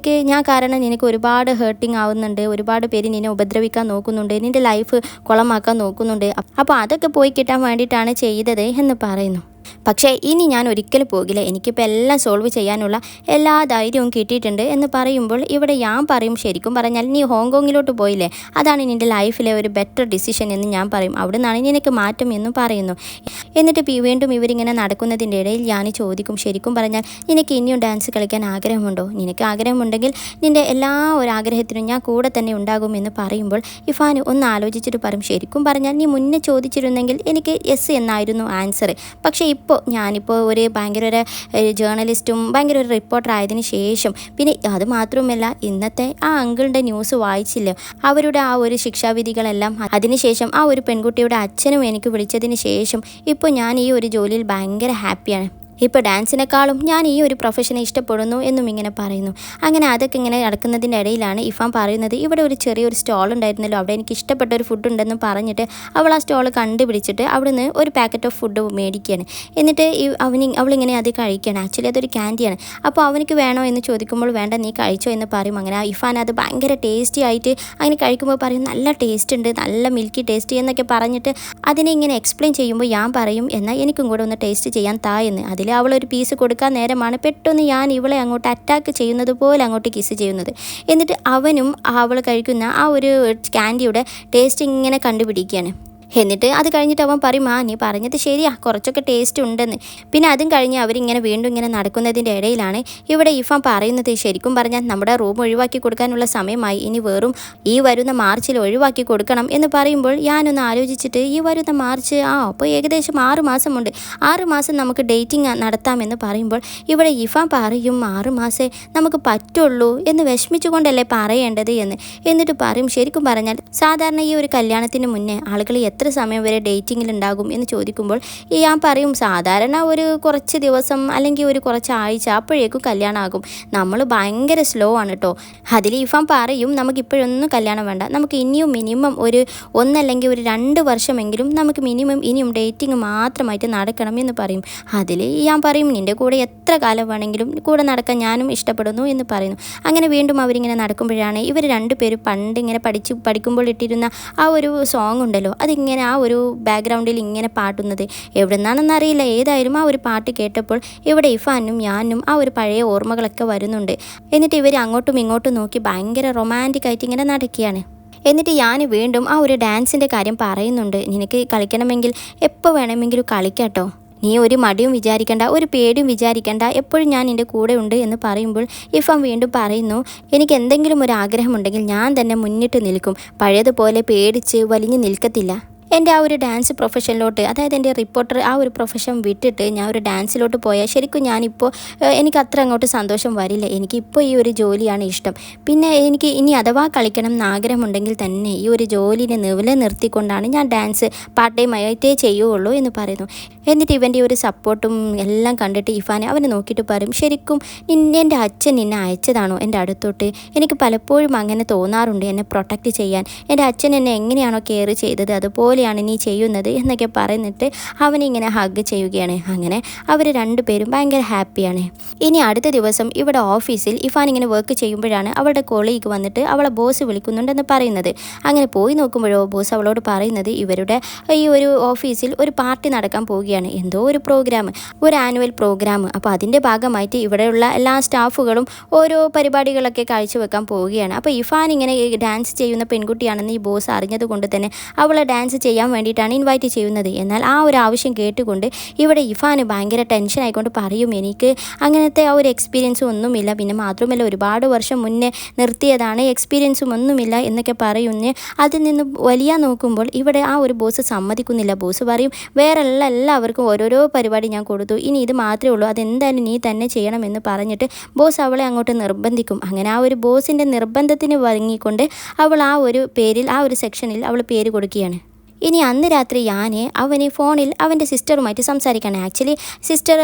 ഞാൻ കാരണം നിനക്ക് ഒരുപാട് ഹേർട്ടിങ് ആവുന്നുണ്ട്, ഒരുപാട് പേര് നിന്നെ ഉപദ്രവിക്കാൻ നോക്കുന്നുണ്ട്, നിൻ്റെ ലൈഫ് കുളമാക്കാൻ നോക്കുന്നുണ്ട്, അപ്പോൾ അതൊക്കെ പോയി കിട്ടാൻ വേണ്ടിയിട്ടാണ് ചെയ്തത് എന്ന് പറയുന്നു. പക്ഷേ ഇനി ഞാൻ ഒരിക്കലും പോകില്ല, എനിക്കിപ്പോൾ എല്ലാം സോൾവ് ചെയ്യാനുള്ള എല്ലാ ധൈര്യവും കിട്ടിയിട്ടുണ്ട് എന്ന് പറയുമ്പോൾ ഇവിടെ ഞാൻ പറയും, ശരിക്കും പറഞ്ഞാൽ നീ ഹോങ്കോങ്ങിലോട്ട് പോയില്ലേ, അതാണ് നിൻ്റെ ലൈഫിലെ ഒരു ബെറ്റർ ഡിസിഷൻ എന്ന് ഞാൻ പറയും, അവിടെ നിന്നാണ് നിനക്ക് മാറ്റം എന്നും പറയുന്നു. എന്നിട്ട് വീണ്ടും ഇവരിങ്ങനെ നടക്കുന്നതിൻ്റെ ഇടയിൽ ഞാൻ ചോദിക്കും, ശരിക്കും പറഞ്ഞാൽ നിനക്ക് ഇനിയും ഡാൻസ് കളിക്കാൻ ആഗ്രഹമുണ്ടോ? നിനക്ക് ആഗ്രഹമുണ്ടെങ്കിൽ നിൻ്റെ എല്ലാ ഒരു ആഗ്രഹത്തിനും ഞാൻ കൂടെ തന്നെ ഉണ്ടാകുമെന്ന് പറയുമ്പോൾ ഇഫാൻ ഒന്ന് ആലോചിച്ചിട്ട് പറയും, ശരിക്കും പറഞ്ഞാൽ നീ മുന്നേ ചോദിച്ചിരുന്നെങ്കിൽ എനിക്ക് യെസ് എന്നായിരുന്നു ആൻസർ. പക്ഷേ ഞാനിപ്പോൾ ഒരു ഭയങ്കര ഒരു ജേർണലിസ്റ്റും ഭയങ്കര ഒരു റിപ്പോർട്ടർ ആയതിനു ശേഷം, പിന്നെ അത് മാത്രമല്ല ഇന്നത്തെ ആ അങ്കിളിൻ്റെ ന്യൂസ് വായിച്ചില്ലേ, അവരുടെ ആ ഒരു ശിക്ഷാവിധികളെല്ലാം, അതിനുശേഷം ആ ഒരു പെൺകുട്ടിയുടെ അച്ഛനും എനിക്ക് വിളിച്ചതിന് ശേഷം ഇപ്പോൾ ഞാൻ ഈ ഒരു ജോലിയിൽ ഭയങ്കര ഹാപ്പിയാണ്. ഇപ്പോൾ ഡാൻസിനേക്കാളും ഞാൻ ഈ ഒരു പ്രൊഫഷനെ ഇഷ്ടപ്പെടുന്നു എന്നും ഇങ്ങനെ പറയുന്നു. അങ്ങനെ അതൊക്കെ ഇങ്ങനെ നടക്കുന്നതിൻ്റെ ഇടയിലാണ് ഇഫാൻ പറയുന്നത്, ഇവിടെ ഒരു ചെറിയൊരു സ്റ്റോൾ ഉണ്ടായിരുന്നല്ലോ, അവിടെ എനിക്ക് ഇഷ്ടപ്പെട്ട ഒരു ഫുഡ് ഉണ്ടെന്ന് പറഞ്ഞിട്ട് അവൾ ആ സ്റ്റോൾ കണ്ടുപിടിച്ചിട്ട് അവിടുന്ന് ഒരു പാക്കറ്റ് ഓഫ് ഫുഡ് മേടിക്കുകയാണ്. എന്നിട്ട് അവളിങ്ങനെ അത് കഴിക്കുകയാണ്. ആക്ച്വലി അതൊരു ക്യാൻഡിയാണ്. അപ്പോൾ അവനക്ക് വേണോ എന്ന് ചോദിക്കുമ്പോൾ വേണ്ട നീ കഴിച്ചോ എന്ന് പറയും. അങ്ങനെ ഇഫാൻ അത് ഭയങ്കര ടേസ്റ്റി ആയിട്ട് അങ്ങനെ കഴിക്കുമ്പോൾ പറയും, നല്ല ടേസ്റ്റ് ഉണ്ട്, നല്ല മിൽക്കി ടേസ്റ്റ് എന്നൊക്കെ പറഞ്ഞിട്ട് അതിനെ ഇങ്ങനെ എക്സ്പ്ലെയിൻ ചെയ്യുമ്പോൾ ഞാൻ പറയും, എന്നാൽ എനിക്കും കൂടെ ഒന്ന് ടേസ്റ്റ് ചെയ്യാൻ താ എന്ന്. അതിൽ അവളൊരു പീസ് കൊടുക്കാൻ നേരമാണ് പെട്ടെന്ന് ഞാൻ ഇവളെ അങ്ങോട്ട് അറ്റാക്ക് ചെയ്യുന്നത് പോലെ അങ്ങോട്ട് കിസ് ചെയ്യുന്നത്. എന്നിട്ട് അവനും അവൾ കഴിക്കുന്ന ആ ഒരു ക്യാൻഡിയുടെ ടേസ്റ്റ് ഇങ്ങനെ കണ്ടുപിടിക്കുകയാണ്. എന്നിട്ട് അത് കഴിഞ്ഞിട്ട് അവൻ പറയും, ആ നീ പറഞ്ഞത് ശരിയാ, കുറച്ചൊക്കെ ടേസ്റ്റ് ഉണ്ടെന്ന്. പിന്നെ അതും കഴിഞ്ഞ് അവരിങ്ങനെ വീണ്ടും ഇങ്ങനെ നടക്കുന്നതിൻ്റെ ഇടയിലാണ് ഇവിടെ ഇഫാൻ പറയുന്നത്, ശരിക്കും പറഞ്ഞാൽ നമ്മുടെ റൂം ഒഴിവാക്കി കൊടുക്കാനുള്ള സമയമായി, ഇനി വെറും ഈ വരുന്ന മാർച്ചിൽ ഒഴിവാക്കി കൊടുക്കണം എന്ന് പറയുമ്പോൾ ഞാനൊന്ന് ആലോചിച്ചിട്ട്, ഈ വരുന്ന മാർച്ച് അപ്പോൾ ഏകദേശം 6 മാസമുണ്ട്, 6 മാസം നമുക്ക് ഡേറ്റിംഗ് നടത്താമെന്ന് പറയുമ്പോൾ ഇവിടെ ഇഫാൻ പറയും, 6 മാസേ നമുക്ക് പറ്റുള്ളൂ എന്ന് വിഷമിച്ചുകൊണ്ടല്ലേ പറയേണ്ടത് എന്ന്. എന്നിട്ട് പറയും, ശരിക്കും പറഞ്ഞാൽ സാധാരണ ഈ ഒരു കല്യാണത്തിന് മുന്നേ ആളുകൾ എത്ര സമയം വരെ ഡേറ്റിങ്ങിലുണ്ടാകും എന്ന് ചോദിക്കുമ്പോൾ ഞാൻ പറയും, സാധാരണ ഒരു കുറച്ച് ദിവസം അല്ലെങ്കിൽ ഒരു കുറച്ച് ആഴ്ച, അപ്പോഴേക്കും കല്യാണമാകും. നമ്മൾ ഭയങ്കര സ്ലോ ആണ് കേട്ടോ. അതിൽ ഇഫാൻ പറയും, നമുക്കിപ്പോഴൊന്നും കല്യാണം വേണ്ട, നമുക്ക് ഇനിയും മിനിമം ഒരു 1 അല്ലെങ്കിൽ ഒരു 2 വർഷമെങ്കിലും നമുക്ക് മിനിമം ഇനിയും ഡേറ്റിംഗ് മാത്രമായിട്ട് നടക്കണം എന്ന് പറയും. അതിൽ ഞാൻ പറയും, നിൻ്റെ കൂടെ എത്ര കാലം വേണമെങ്കിലും കൂടെ നടക്കാൻ ഞാനും ഇഷ്ടപ്പെടുന്നു എന്ന് പറയുന്നു. അങ്ങനെ വീണ്ടും അവരിങ്ങനെ നടക്കുമ്പോഴാണ് ഇവർ രണ്ടുപേരും പണ്ട് ഇങ്ങനെ പഠിക്കുമ്പോൾ ഇട്ടിരുന്ന ആ ഒരു സോങ് ഉണ്ടല്ലോ, അതിങ്ങനെ ആ ഒരു ബാക്ക്ഗ്രൗണ്ടിൽ ഇങ്ങനെ പാടുന്നത് എവിടെ നിന്നാണെന്നറിയില്ല. ഏതായാലും ആ ഒരു പാട്ട് കേട്ടപ്പോൾ ഇവിടെ ഇഫാനും ഞാനും ആ ഒരു പഴയ ഓർമ്മകളൊക്കെ വരുന്നുണ്ട്. എന്നിട്ട് ഇവർ അങ്ങോട്ടും ഇങ്ങോട്ടും നോക്കി ഭയങ്കര റൊമാൻറ്റിക് ആയിട്ട് ഇങ്ങനെ നടക്കുകയാണ്. എന്നിട്ട് ഞാൻ വീണ്ടും ആ ഒരു ഡാൻസിൻ്റെ കാര്യം പറയുന്നുണ്ട്, നിനക്ക് കളിക്കണമെങ്കിൽ എപ്പോൾ വേണമെങ്കിലും കളിക്കാട്ടോ, നീ ഒരു മടിയും വിചാരിക്കണ്ട, ഒരു പേടിയും വിചാരിക്കണ്ട, എപ്പോഴും ഞാൻ നിൻ്റെ കൂടെ ഉണ്ട് എന്ന് പറയുമ്പോൾ ഇഫാൻ വീണ്ടും പറയുന്നു, എനിക്ക് എന്തെങ്കിലും ഒരു ആഗ്രഹമുണ്ടെങ്കിൽ ഞാൻ തന്നെ മുന്നിട്ട് നിൽക്കും, പഴയതുപോലെ പേടിച്ച് വലിഞ്ഞു നിൽക്കത്തില്ല. എൻ്റെ ആ ഒരു ഡാൻസ് പ്രൊഫഷനിലോട്ട്, അതായത് എൻ്റെ റിപ്പോർട്ടർ ആ ഒരു പ്രൊഫഷൻ വിട്ടിട്ട് ഞാൻ ഒരു ഡാൻസിലോട്ട് പോയാൽ ശരിക്കും ഞാനിപ്പോൾ എനിക്ക് അത്ര അങ്ങോട്ട് സന്തോഷം വരില്ല. എനിക്കിപ്പോൾ ഈ ഒരു ജോലിയാണ് ഇഷ്ടം. പിന്നെ എനിക്ക് ഇനി അഥവാ കളിക്കണം എന്ന് ആഗ്രഹമുണ്ടെങ്കിൽ തന്നെ ഈ ഒരു ജോലിനെ നിലനിർത്തിക്കൊണ്ടാണ് ഞാൻ ഡാൻസ് പാർട്ട് ടൈം ആയിട്ടേ ചെയ്യുള്ളൂ എന്ന് പറയുന്നു. എന്നിട്ട് ഇവൻ്റെ ഒരു സപ്പോർട്ടും എല്ലാം കണ്ടിട്ട് ഇഫാൻ അവനെ നോക്കിയിട്ട് പറയും, ശരിക്കും എൻ്റെ അച്ഛൻ നിന്നെ അയച്ചതാണോ എൻ്റെ അടുത്തോട്ട്? എനിക്ക് പലപ്പോഴും അങ്ങനെ തോന്നാറുണ്ട്, എന്നെ പ്രൊട്ടക്റ്റ് ചെയ്യാൻ എൻ്റെ അച്ഛൻ എന്നെ എങ്ങനെയാണോ കെയർ ചെയ്തത് അതുപോലെ നീ ചെയ്യുന്നത് എന്നൊക്കെ പറയുന്നിട്ട് അവനിങ്ങനെ ഹഗ് ചെയ്യുകയാണ്. അങ്ങനെ അവർ രണ്ടുപേരും ഭയങ്കര ഹാപ്പിയാണ്. ഇനി അടുത്ത ദിവസം ഇവിടെ ഓഫീസിൽ ഇഫാൻ ഇങ്ങനെ വർക്ക് ചെയ്യുമ്പോഴാണ് അവളുടെ കൊളീഗ് വന്നിട്ട് അവളെ ബോസ് വിളിക്കുന്നുണ്ടെന്ന് പറയുന്നത്. അങ്ങനെ പോയി നോക്കുമ്പോഴോ ബോസ് അവളോട് പറയുന്നത്, ഇവരുടെ ഈ ഒരു ഓഫീസിൽ ഒരു പാർട്ടി നടക്കാൻ പോവുകയാണ്, എന്തോ ഒരു പ്രോഗ്രാം, ഒരു ആനുവൽ പ്രോഗ്രാം. അപ്പോൾ അതിൻ്റെ ഭാഗമായിട്ട് ഇവിടെയുള്ള എല്ലാ സ്റ്റാഫുകളും ഓരോ പരിപാടികളൊക്കെ കാഴ്ചവെക്കാൻ പോവുകയാണ്. അപ്പോൾ ഇഫാൻ ഇങ്ങനെ ഡാൻസ് ചെയ്യുന്ന പെൺകുട്ടിയാണെന്ന് ഈ ബോസ് അറിഞ്ഞത് കൊണ്ട് തന്നെ അവളെ ഡാൻസ് ചെയ്യാൻ വേണ്ടിയിട്ടാണ് ഇൻവൈറ്റ് ചെയ്യുന്നത്. എന്നാൽ ആ ഒരു ആവശ്യം കേട്ടുകൊണ്ട് ഇവിടെ ഇഫാന് ഭയങ്കര ടെൻഷൻ ആയിക്കൊണ്ട് പറയും, എനിക്ക് അങ്ങനത്തെ ആ ഒരു എക്സ്പീരിയൻസും ഒന്നുമില്ല, പിന്നെ മാത്രമല്ല ഒരുപാട് വർഷം മുന്നേ നിർത്തിയതാണ്, എക്സ്പീരിയൻസും ഒന്നുമില്ല എന്നൊക്കെ പറയുന്നു. അതിൽ നിന്ന് വലിയ നോക്കുമ്പോൾ ഇവിടെ ആ ഒരു ബോസ് സമ്മതിക്കുന്നില്ല. ബോസ് പറയും, വേറെ എല്ലാവർക്കും ഓരോരോ പരിപാടി ഞാൻ കൊടുത്തു, ഇനി ഇത് മാത്രമേ ഉള്ളൂ, അതെന്തായാലും നീ തന്നെ ചെയ്യണമെന്ന് പറഞ്ഞിട്ട് ബോസ് അവളെ അങ്ങോട്ട് നിർബന്ധിക്കും. അങ്ങനെ ആ ഒരു ബോസിൻ്റെ നിർബന്ധത്തിന് വഴങ്ങിക്കൊണ്ട് അവൾ ആ ഒരു പേരിൽ ആ ഒരു സെക്ഷനിൽ അവൾ പേര് കൊടുക്കുകയാണ്. ഇനി അന്ന് രാത്രി അവന് ഫോണിൽ അവൻ്റെ സിസ്റ്ററുമായിട്ട് സംസാരിക്കുകയാണ്. ആക്ച്വലി സിസ്റ്റർ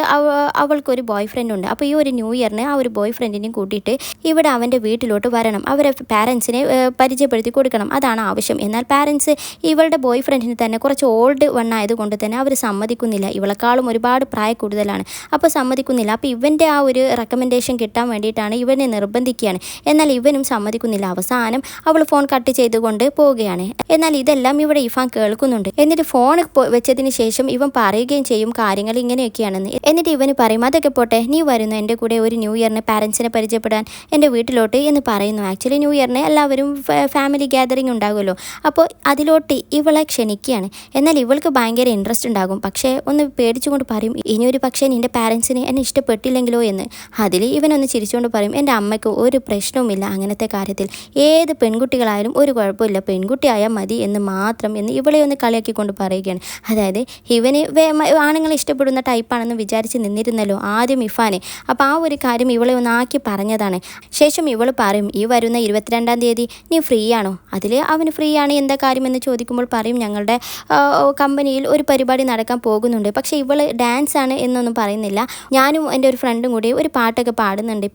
അവൾക്കൊരു ബോയ് ഫ്രണ്ട് ഉണ്ട്. അപ്പോൾ ഈ ഒരു ന്യൂ ഇയറിന് ആ ഒരു ബോയ് ഫ്രണ്ടിനെയും കൂട്ടിയിട്ട് ഇവിടെ അവൻ്റെ വീട്ടിലോട്ട് വരണം, അവരെ പാരൻസിനെ പരിചയപ്പെടുത്തി കൊടുക്കണം, അതാണ് ആവശ്യം. എന്നാൽ പാരൻസ് ഇവളുടെ ബോയ് ഫ്രണ്ടിന് തന്നെ കുറച്ച് ഓൾഡ് വണ്ണായതുകൊണ്ട് തന്നെ അവർ സമ്മതിക്കുന്നില്ല, ഇവളെക്കാളും ഒരുപാട് പ്രായ കൂടുതലാണ്, അപ്പോൾ സമ്മതിക്കുന്നില്ല. അപ്പോൾ ഇവൻ്റെ ആ ഒരു റെക്കമെൻഡേഷൻ കിട്ടാൻ വേണ്ടിയിട്ടാണ് ഇവനെ നിർബന്ധിക്കുകയാണ്. എന്നാൽ ഇവനും സമ്മതിക്കുന്നില്ല. അവസാനം അവൾ ഫോൺ കട്ട് ചെയ്തുകൊണ്ട് പോവുകയാണ്. എന്നാൽ ഇതെല്ലാം ഇവിടെ ഇഫാൻ കേൾക്കുന്നുണ്ട്. എന്നിട്ട് ഫോൺ വെച്ചതിന് ശേഷം ഇവൻ പറയുകയും ചെയ്യും കാര്യങ്ങൾ ഇങ്ങനെയൊക്കെയാണെന്ന്. എന്നിട്ട് ഇവന് പറയും, അതൊക്കെ പോട്ടെ, നീ വരുന്നു എൻ്റെ കൂടെ ഒരു ന്യൂ ഇയറിന് പാരൻസിനെ പരിചയപ്പെടാൻ എൻ്റെ വീട്ടിലോട്ട് എന്ന് പറയുന്നു. ആക്ച്വലി ന്യൂ ഇയറിന് എല്ലാവരും ഫാമിലി ഗ്യാതറിങ് ഉണ്ടാകുമല്ലോ, അപ്പോൾ അതിലോട്ട് ഇവളെ ക്ഷണിക്കുകയാണ്. എന്നാൽ ഇവൾക്ക് ഭയങ്കര ഇൻട്രസ്റ്റ് ഉണ്ടാകും, പക്ഷേ ഒന്ന് പേടിച്ചുകൊണ്ട് പറയും, ഇനിയൊരു പക്ഷേ നിൻ്റെ പാരൻസിന് എന്നെ ഇഷ്ടപ്പെട്ടില്ലെങ്കിലോ എന്ന്. അതിൽ ഇവനൊന്ന് ചിരിച്ചുകൊണ്ട് പറയും, എൻ്റെ അമ്മയ്ക്ക് ഒരു പ്രശ്നവുമില്ല അങ്ങനത്തെ കാര്യത്തിൽ, ഏത് പെൺകുട്ടികളായാലും ഒരു കുഴപ്പമില്ല, പെൺകുട്ടിയായാൽ മതി എന്ന് മാത്രം എന്ന് ഇവളെ ഒന്ന് കളിയാക്കിക്കൊണ്ട് പറയുകയാണ്. അതായത് ഇവന് ആണുങ്ങളെ ഇഷ്ടപ്പെടുന്ന ടൈപ്പാണെന്ന് വിചാരിച്ച് നിന്നിരുന്നല്ലോ ആദ്യം ഇഫാനെ. അപ്പോൾ ആ ഒരു കാര്യം ഇവളെ ഒന്ന് ആക്കി പറഞ്ഞതാണ്. ശേഷം ഇവൾ പറയും, ഈ വരുന്ന 22-ാം തീയതി നീ ഫ്രീ ആണോ? അതിൽ അവന് ഫ്രീ ആണ്, എന്താ കാര്യമെന്ന് ചോദിക്കുമ്പോൾ പറയും, ഞങ്ങളുടെ കമ്പനിയിൽ ഒരു പരിപാടി നടക്കാൻ പോകുന്നുണ്ട്, പക്ഷേ ഇവൾ ഡാൻസ് ആണ് എന്നൊന്നും പറയുന്നില്ല, ഞാനും എൻ്റെ ഒരു ഫ്രണ്ടും കൂടി ഒരു പാട്ടൊക്കെ പാടുന്നുണ്ട്,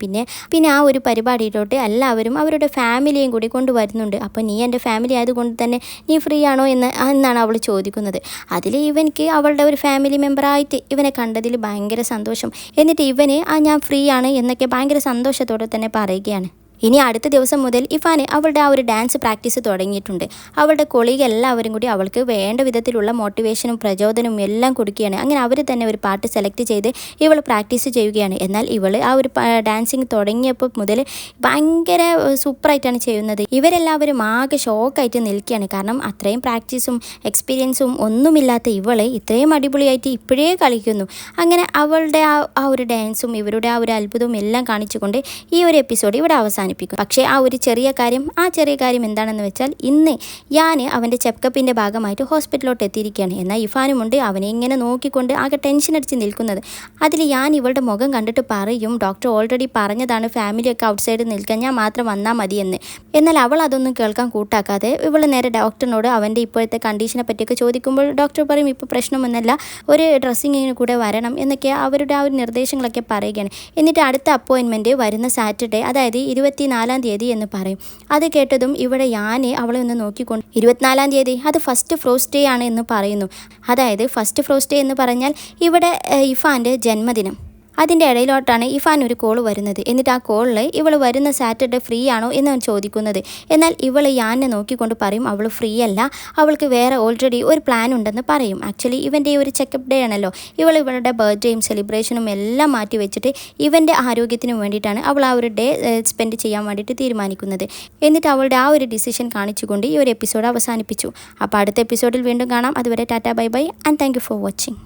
പിന്നെ ആ ഒരു പരിപാടിയിലോട്ട് എല്ലാവരും അവരുടെ ഫാമിലിയും കൂടി കൊണ്ടുവരുന്നുണ്ട്, അപ്പോൾ നീ എൻ്റെ ഫാമിലി ആയതുകൊണ്ട് തന്നെ നീ ഫ്രീ ആണോ എന്നാണ് അവൾ ചോദിക്കുന്നത്. അതിൽ ഇവനിക്ക് അവളുടെ ഒരു ഫാമിലി മെമ്പറായിട്ട് ഇവനെ കണ്ടതിൽ ഭയങ്കര സന്തോഷം. എന്നിട്ട് ഇവന് ഞാൻ ഫ്രീ ആണ് എന്നൊക്കെ ഭയങ്കര സന്തോഷത്തോടെ തന്നെ പറയുകയാണ്. ഇനി അടുത്ത ദിവസം മുതൽ ഇഫാന് അവളുടെ ആ ഒരു ഡാൻസ് പ്രാക്ടീസ് തുടങ്ങിയിട്ടുണ്ട്. അവളുടെ കൊളീഗ് എല്ലാവരും കൂടി അവൾക്ക് വേണ്ട വിധത്തിലുള്ള മോട്ടിവേഷനും പ്രചോദനവും എല്ലാം കൊടുക്കുകയാണ്. അങ്ങനെ അവർ തന്നെ ഒരു പാട്ട് സെലക്ട് ചെയ്ത് ഇവൾ പ്രാക്ടീസ് ചെയ്യുകയാണ്. എന്നാൽ ഇവൾ ആ ഒരു ഡാൻസിങ് തുടങ്ങിയപ്പോൾ മുതൽ ഭയങ്കര സൂപ്പറായിട്ടാണ് ചെയ്യുന്നത്. ഇവരെല്ലാവരും ആകെ ഷോക്കായിട്ട് നിൽക്കുകയാണ്. കാരണം അത്രയും പ്രാക്ടീസും എക്സ്പീരിയൻസും ഒന്നുമില്ലാത്ത ഇവൾ ഇത്രയും അടിപൊളിയായിട്ട് ഇപ്പോഴേ കളിക്കുന്നു. അങ്ങനെ അവളുടെ ആ ഒരു ഡാൻസും ഇവരുടെ ആ ഒരു അത്ഭുതവും എല്ലാം കാണിച്ചുകൊണ്ട് ഈ ഒരു എപ്പിസോഡ് ഇവിടെ അവസാനിപ്പിക്കും. പക്ഷേ ആ ഒരു ചെറിയ കാര്യം എന്താണെന്ന് വെച്ചാൽ ഇന്ന് ഞാൻ അവൻ്റെ ചെക്കപ്പിൻ്റെ ഭാഗമായിട്ട് ഹോസ്പിറ്റലിലോട്ട് എത്തിയിരിക്കുകയാണ്. എന്നാൽ ഇഫാനുമുണ്ട് അവനെ ഇങ്ങനെ നോക്കിക്കൊണ്ട് ആകെ ടെൻഷൻ അടിച്ച് നിൽക്കുന്നത്. അതിൽ ഞാൻ ഇവളുടെ മുഖം കണ്ടിട്ട് പറയും, ഡോക്ടർ ഓൾറെഡി പറഞ്ഞതാണ് ഫാമിലിയൊക്കെ ഔട്ട്സൈഡ് നിൽക്കാൻ, ഞാൻ മാത്രം വന്നാൽ മതിയെന്ന്. എന്നാൽ അവൾ അതൊന്നും കേൾക്കാൻ കൂട്ടാക്കാതെ ഇവൾ നേരെ ഡോക്ടറിനോട് അവൻ്റെ ഇപ്പോഴത്തെ കണ്ടീഷനെ പറ്റിയൊക്കെ ചോദിക്കുമ്പോൾ ഡോക്ടർ പറയും ഇപ്പോൾ പ്രശ്നമൊന്നുമല്ല, ഒരു ഡ്രസ്സിങ്ങിന് കൂടെ വരണം എന്നൊക്കെ അവരുടെ ആ ഒരു നിർദ്ദേശങ്ങളൊക്കെ പറയുകയാണ്. എന്നിട്ട് അടുത്ത അപ്പോയിൻമെൻറ്റ് വരുന്ന സാറ്റർഡേ, അതായത് 24-ാം തീയതി എന്ന് പറയും. അത് കേട്ടതും ഇവിടെ ഞാൻ അവളെ ഒന്ന് നോക്കിക്കൊണ്ട് 24-ാം തീയതി അത് ഫസ്റ്റ് ഫ്രോസ്റ്റ് ഡേ ആണ് എന്ന് പറയുന്നു. അതായത് ഫസ്റ്റ് ഫ്രോസ്റ്റ് ഡേ എന്ന് പറഞ്ഞാൽ ഇവിടെ ഇഫാൻ്റെ ജന്മദിനം. അതിൻ്റെ ഇടയിലോട്ടാണ് ഇഫാൻ ഒരു കോൾ വരുന്നത്. എന്നിട്ട് ആ കോളിൽ ഇവൾ വരുന്ന സാറ്റർഡേ ഫ്രീ ആണോ എന്ന് ചോദിക്കുന്നത്. എന്നാൽ ഇവൾ യാനെ നോക്കിക്കൊണ്ട് പറയും അവൾ ഫ്രീ അല്ല, അവൾക്ക് വേറെ ഓൾറെഡി ഒരു പ്ലാൻ ഉണ്ടെന്ന് പറയും. ആക്ച്വലി ഇവൻ്റെ ഒരു ചെക്കപ്പ് ഡേ ആണല്ലോ, ഇവളുടെ ബർത്ത്ഡേയും സെലിബ്രേഷനും എല്ലാം മാറ്റി വെച്ചിട്ട് ഇവൻ്റെ ആരോഗ്യത്തിനും വേണ്ടിയിട്ടാണ് അവൾ ആ ഒരു ഡേ സ്പെൻഡ് ചെയ്യാൻ വേണ്ടിയിട്ട് തീരുമാനിക്കുന്നത്. എന്നിട്ട് അവളുടെ ആ ഒരു ഡിസിഷൻ കാണിച്ചുകൊണ്ട് ഈ ഒരു എപ്പിസോഡ് അവസാനിപ്പിച്ചു. അപ്പോൾ അടുത്ത എപ്പിസോഡിൽ വീണ്ടും കാണാം. അതുവരെ Tata bye bye and thank you for watching.